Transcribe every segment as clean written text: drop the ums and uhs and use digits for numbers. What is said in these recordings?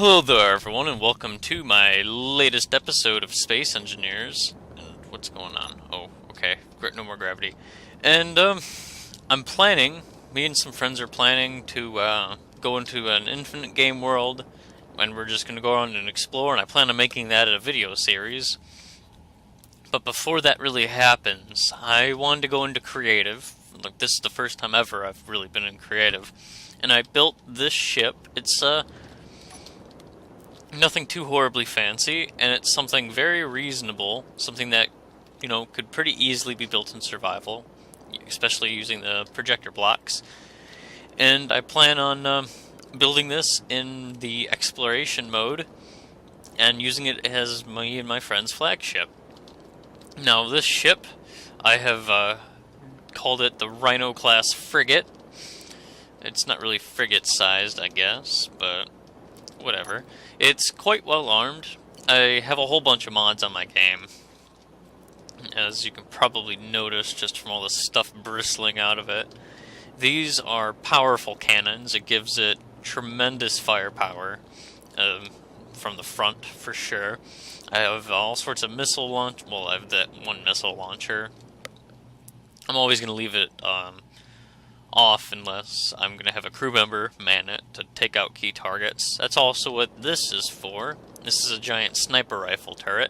Hello there, everyone, and welcome to my latest episode of Space Engineers. And what's going on? Oh, okay. No more gravity. And, I'm planning, me and some friends are planning to, go into an infinite game world, and we're just gonna go around and explore, and I plan on making that a video series. But before that really happens, I wanted to go into creative. Like, this is the first time ever I've really been in creative. And I built this ship. It's, nothing too horribly fancy, and it's something very reasonable, something that, could pretty easily be built in survival, especially using the projector blocks. And I plan on building this in the exploration mode, and using it as me and my friend's flagship. Now, this ship, I have called it the Rhino class frigate. It's not really frigate-sized, I guess, but whatever. It's quite well armed. I have a whole bunch of mods on my game, as you can probably notice just from all the stuff bristling out of it. These are powerful cannons. It gives it tremendous firepower from the front, for sure. I have all sorts of missile launch. Well, I have that one missile launcher. I'm always going to leave it off unless I'm going to have a crew member man it to take out key targets. That's also what this is for. This is a giant sniper rifle turret.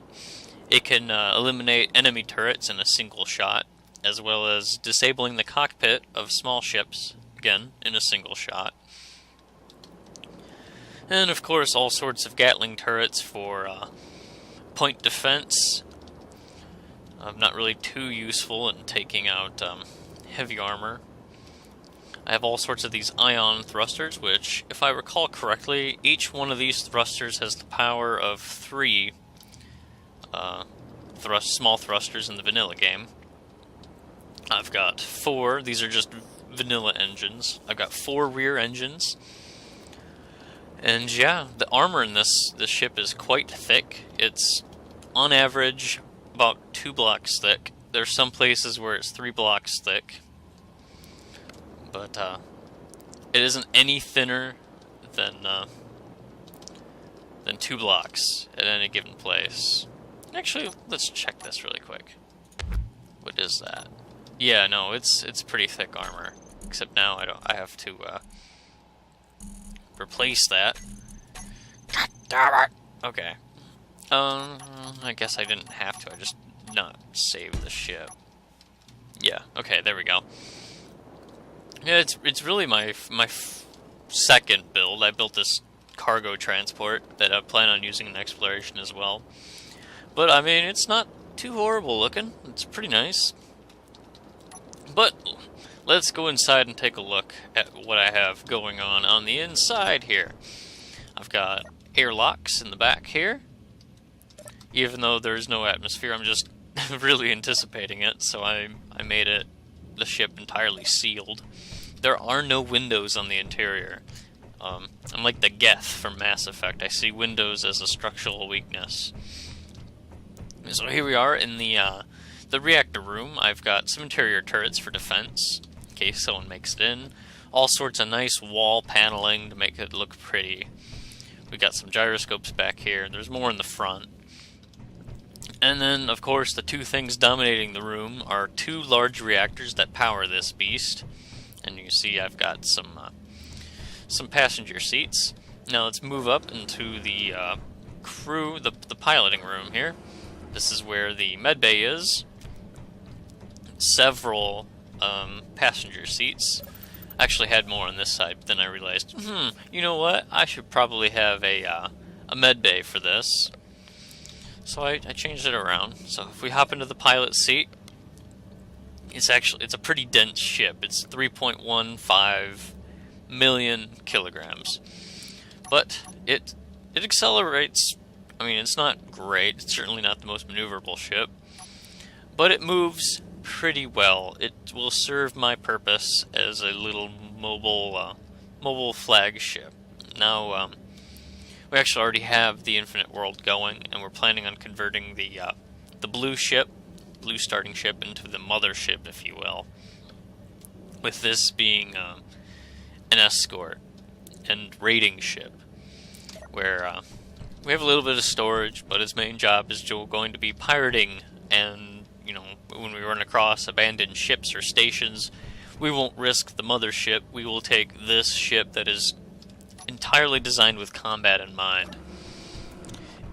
It can eliminate enemy turrets in a single shot, as well as disabling the cockpit of small ships, again, in a single shot. And of course all sorts of Gatling turrets for point defense. Not really too useful in taking out heavy armor. I have all sorts of these ion thrusters, which, if I recall correctly, each one of these thrusters has the power of 3 small thrusters in the vanilla game. I've got 4, these are just vanilla engines. I've got 4 rear engines. And yeah, the armor in this ship is quite thick. It's, on average, about 2 blocks thick. There's some places where it's 3 blocks thick. But it isn't any thinner than 2 blocks at any given place. Actually, let's check this really quick. What is that? Yeah, no, it's pretty thick armor. Except now I have to replace that. God damn it! Okay. I guess I didn't have to. I just not saved the ship. Yeah. Okay. There we go. Yeah, it's really my second build. I built this cargo transport that I plan on using in exploration as well. But, I mean, it's not too horrible looking. It's pretty nice. But let's go inside and take a look at what I have going on the inside here. I've got airlocks in the back here. Even though there's no atmosphere, I'm just really anticipating it, so I made the ship entirely sealed. There are no windows on the interior. I'm like the Geth from Mass Effect. I see windows as a structural weakness. So here we are in the reactor room. I've got some interior turrets for defense, in case someone makes it in. All sorts of nice wall paneling to make it look pretty. We got some gyroscopes back here. There's more in the front. And then, of course, the 2 things dominating the room are 2 large reactors that power this beast. And you see I've got some passenger seats. Now let's move up into the crew, the piloting room here. This is where the medbay is. Several passenger seats. I actually had more on this side, but then I realized, you know what? I should probably have a medbay for this. So I changed it around. So if we hop into the pilot seat, it's a pretty dense ship. It's 3.15 million kilograms. But it accelerates. I mean, it's not great. It's certainly not the most maneuverable ship. But it moves pretty well. It will serve my purpose as a little mobile flagship. Now, we actually already have the Infinite World going, and we're planning on converting the blue starting ship into the mothership, if you will. With this being an escort and raiding ship. where we have a little bit of storage, but his main job is going to be pirating, and, you know, when we run across abandoned ships or stations, we won't risk the mothership. We will take this ship that is entirely designed with combat in mind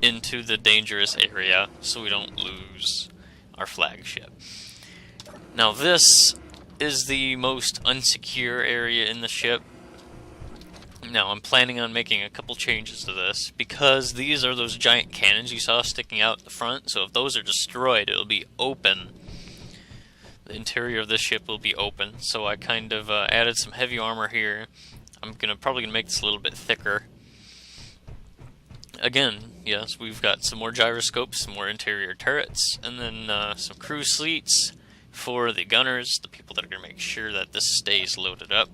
into the dangerous area so we don't lose our flagship. Now this is the most unsecure area in the ship. Now I'm planning on making a couple changes to this because these are those giant cannons you saw sticking out the front, so if those are destroyed it'll be open. The interior of this ship will be open, so I kind of added some heavy armor here. I'm probably gonna make this a little bit thicker. Again, yes, we've got some more gyroscopes, some more interior turrets, and then some crew seats for the gunners, the people that are gonna make sure that this stays loaded up.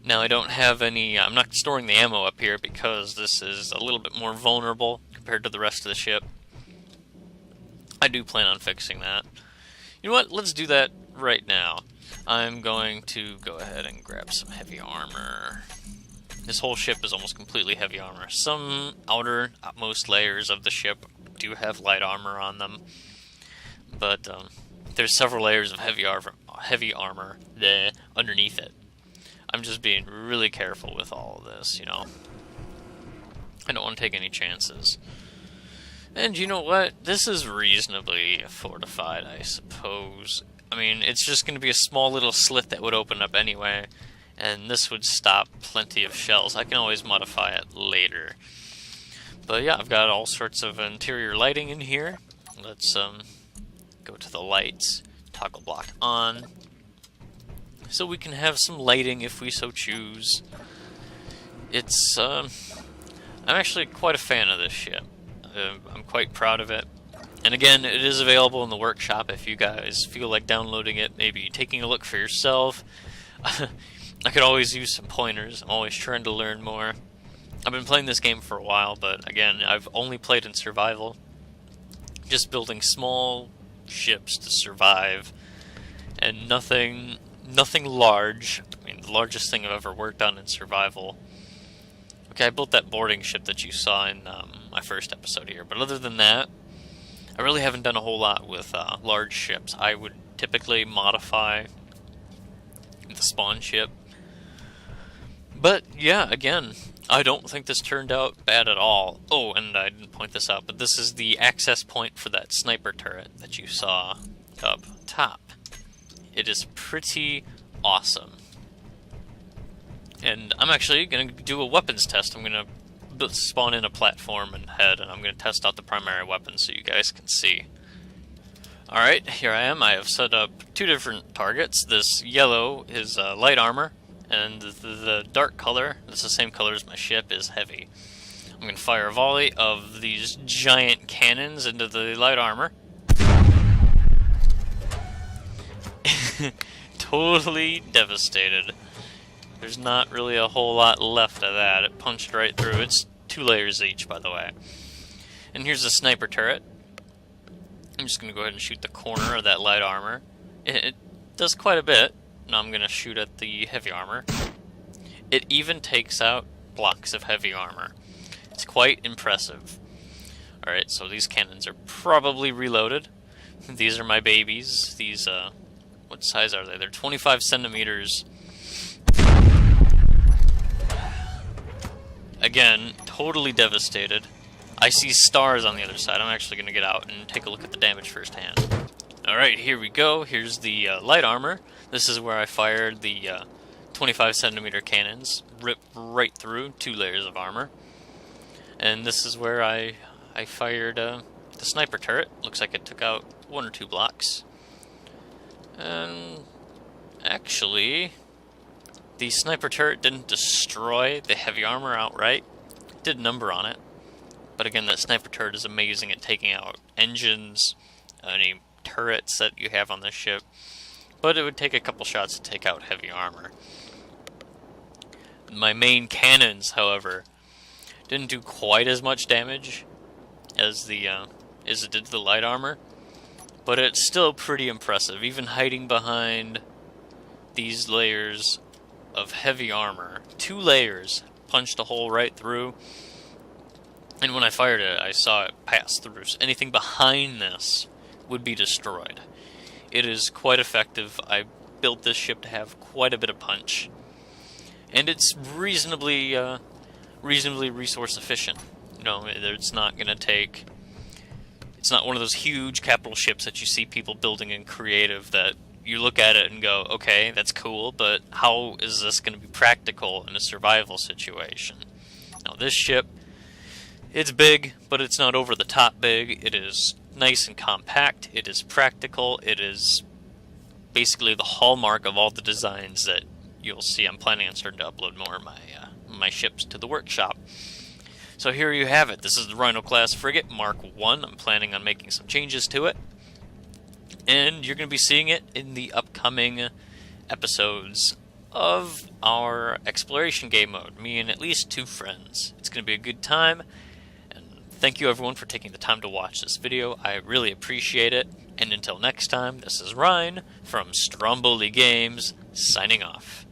Now I don't have any, I'm not storing the ammo up here because this is a little bit more vulnerable compared to the rest of the ship. I do plan on fixing that. You know what, let's do that right now. I'm going to go ahead and grab some heavy armor. This whole ship is almost completely heavy armor. Some outermost layers of the ship do have light armor on them, but there's several layers of heavy armor there underneath it. I'm just being really careful with all of this, you know. I don't want to take any chances. And you know what? This is reasonably fortified, I suppose. I mean, it's just going to be a small little slit that would open up anyway, and this would stop plenty of shells. I can always modify it later. But yeah, I've got all sorts of interior lighting in here. Let's go to the lights, toggle block on, so we can have some lighting if we so choose. It's, I'm actually quite a fan of this ship. I'm quite proud of it. And again, it is available in the workshop if you guys feel like downloading it, maybe taking a look for yourself. I could always use some pointers. I'm always trying to learn more. I've been playing this game for a while, but again, I've only played in survival. Just building small ships to survive, and nothing large. I mean, the largest thing I've ever worked on in survival. Okay, I built that boarding ship that you saw in my first episode here, but other than that, I really haven't done a whole lot with large ships. I would typically modify the spawn ship. But yeah, again, I don't think this turned out bad at all. Oh, and I didn't point this out, but this is the access point for that sniper turret that you saw up top. It is pretty awesome. And I'm actually going to do a weapons test. I'm going to spawn in a platform and head, and I'm going to test out the primary weapon so you guys can see. Alright, here I am. I have set up two different targets. This yellow is light armor, and the dark color, that's the same color as my ship, is heavy. I'm going to fire a volley of these giant cannons into the light armor. Totally devastated. There's not really a whole lot left of that. It punched right through. It's 2 layers each, by the way. And here's the sniper turret. I'm just going to go ahead and shoot the corner of that light armor. It does quite a bit. Now I'm going to shoot at the heavy armor. It even takes out blocks of heavy armor. It's quite impressive. Alright, so these cannons are probably reloaded. These are my babies. These, what size are they? They're 25 centimeters. Again, totally devastated. I see stars on the other side. I'm actually going to get out and take a look at the damage firsthand. Alright, here we go. Here's the light armor. This is where I fired the 25 centimeter cannons. Ripped right through 2 layers of armor. And this is where I fired the sniper turret. Looks like it took out 1 or 2 blocks. And actually, the sniper turret didn't destroy the heavy armor outright. It did number on it. But again, that sniper turret is amazing at taking out engines, any turrets that you have on this ship. But it would take a couple shots to take out heavy armor. My main cannons, however, didn't do quite as much damage as it did the light armor. But it's still pretty impressive, even hiding behind these layers of heavy armor. 2 layers punched a hole right through. And when I fired it, I saw it pass through. So anything behind this would be destroyed. It is quite effective. I built this ship to have quite a bit of punch. And it's reasonably resource efficient. You know, it's not going to take... It's not one of those huge capital ships that you see people building in creative that you look at it and go, okay, that's cool, but how is this going to be practical in a survival situation? Now, this ship, it's big, but it's not over the top big. It is nice and compact. It is practical. It is basically the hallmark of all the designs that you'll see. I'm planning on starting to upload more of my ships to the workshop. So here you have it. This is the Rhino class frigate Mark 1. I'm planning on making some changes to it. And you're going to be seeing it in the upcoming episodes of our exploration game mode. Me and at least 2 friends. It's going to be a good time. And thank you everyone for taking the time to watch this video. I really appreciate it. And until next time, this is Rhino from Stromboli Games, signing off.